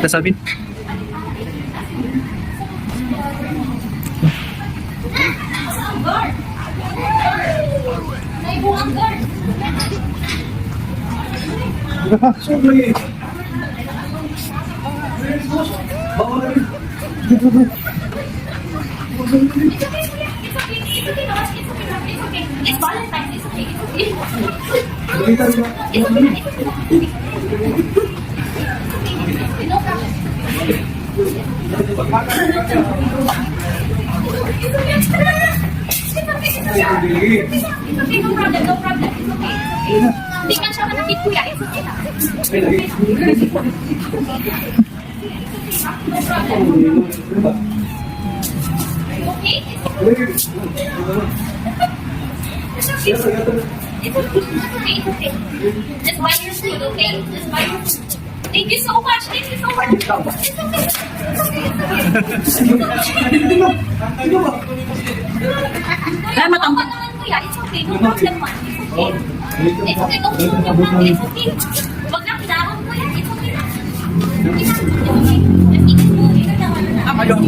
Tas Alvin. It's Valentine's. It's okay. It's okay. No problem. It's okay, no problem, no problem. It's okay, it's okay. Hindi ka siya manakit, kuya. It's okay na. No problem. Okay? It's okay. It's okay. It's okay. It's okay. Just buy your food, okay? Just buy your food. Thank you so much. Thank you so much. It's okay. It's okay. It's okay. Ay, matambak naman kuya. It's okay. No problem man. It's okay. It's okay. Don't show your hand. It's okay. Wag na kailangan kuya. It's okay na. It's okay. Just eat it. Ikaw na.